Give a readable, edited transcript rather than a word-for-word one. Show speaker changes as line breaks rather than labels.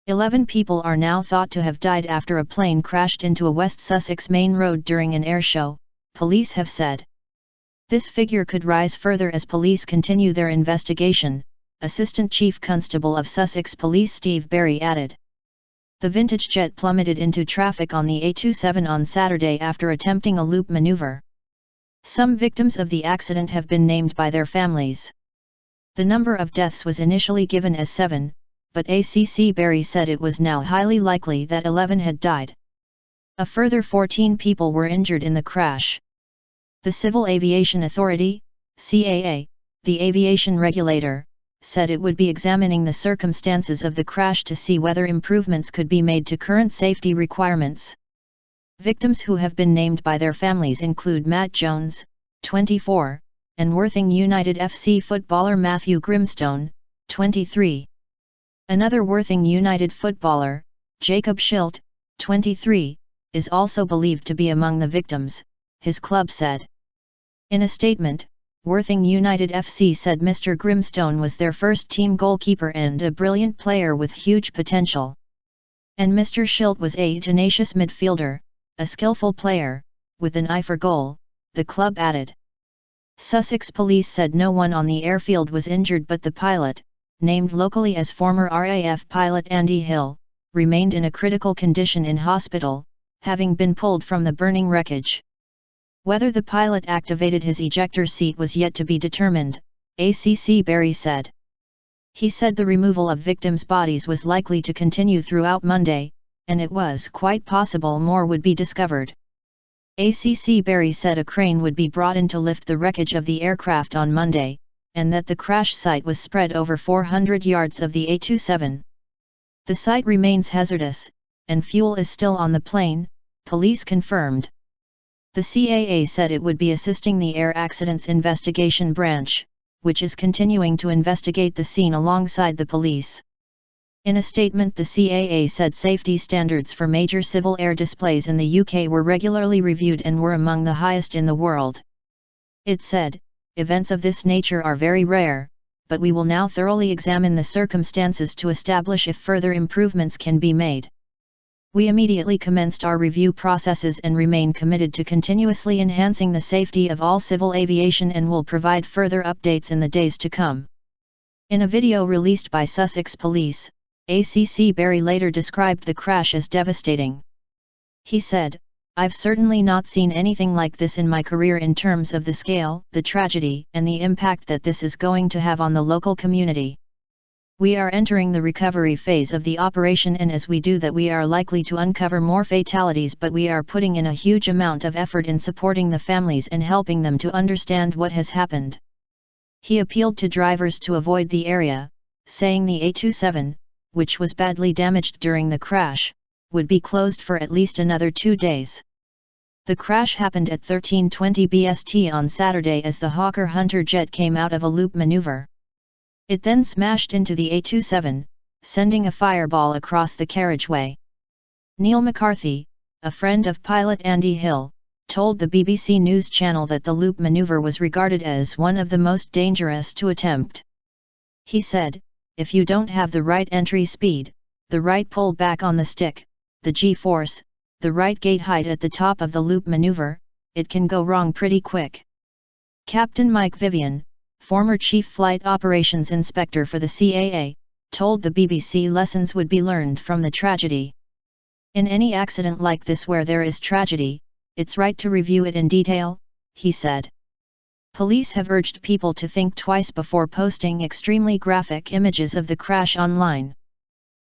11 people are now thought to have died after a plane crashed into a West Sussex main road during an air show, police have said. This figure could rise further as police continue their investigation, Assistant Chief Constable of Sussex Police Steve Barry added. The vintage jet plummeted into traffic on the A27 on Saturday after attempting a loop maneuver. Some victims of the accident have been named by their families. The number of deaths was initially given as 7, but ACC Barry said it was now highly likely that 11 had died. A further 14 people were injured in the crash. The Civil Aviation Authority, CAA, the aviation regulator, said it would be examining the circumstances of the crash to see whether improvements could be made to current safety requirements. Victims who have been named by their families include Matt Jones, 24, and Worthing United FC footballer Matthew Grimstone, 23. Another Worthing United footballer, Jacob Schilt, 23, is also believed to be among the victims, his club said. In a statement, Worthing United FC said Mr. Grimstone was their first team goalkeeper and a brilliant player with huge potential. And Mr. Schilt was a tenacious midfielder, a skillful player, with an eye for goal, the club added. Sussex police said no one on the airfield was injured, but the pilot, named locally as former RAF pilot Andy Hill, remained in a critical condition in hospital, having been pulled from the burning wreckage. Whether the pilot activated his ejector seat was yet to be determined, ACC Barry said. He said the removal of victims' bodies was likely to continue throughout Monday, and it was quite possible more would be discovered. ACC Barry said a crane would be brought in to lift the wreckage of the aircraft on Monday, and that the crash site was spread over 400 yards of the A27. The site remains hazardous, and fuel is still on the plane, police confirmed. The CAA said it would be assisting the Air Accidents Investigation Branch, which is continuing to investigate the scene alongside the police. In a statement, the CAA said safety standards for major civil air displays in the UK were regularly reviewed and were among the highest in the world. It said, events of this nature are very rare, but we will now thoroughly examine the circumstances to establish if further improvements can be made. We immediately commenced our review processes and remain committed to continuously enhancing the safety of all civil aviation and will provide further updates in the days to come. In a video released by Sussex Police, ACC Barry later described the crash as devastating. He said, "I've certainly not seen anything like this in my career in terms of the scale, the tragedy, and the impact that this is going to have on the local community. We are entering the recovery phase of the operation, and as we do that we are likely to uncover more fatalities, but we are putting in a huge amount of effort in supporting the families and helping them to understand what has happened." He appealed to drivers to avoid the area, saying the A27, which was badly damaged during the crash, would be closed for at least another 2 days. The crash happened at 13:20 BST on Saturday as the Hawker Hunter jet came out of a loop maneuver. It then smashed into the A27, sending a fireball across the carriageway. Neil McCarthy, a friend of pilot Andy Hill, told the BBC News Channel that the loop maneuver was regarded as one of the most dangerous to attempt. He said, "If you don't have the right entry speed, the right pull back on the stick, the G-force, the right gate height at the top of the loop maneuver, it can go wrong pretty quick." Captain Mike Vivian, former Chief Flight Operations Inspector for the CAA, told the BBC lessons would be learned from the tragedy. "In any accident like this where there is tragedy, it's right to review it in detail," he said. Police have urged people to think twice before posting extremely graphic images of the crash online.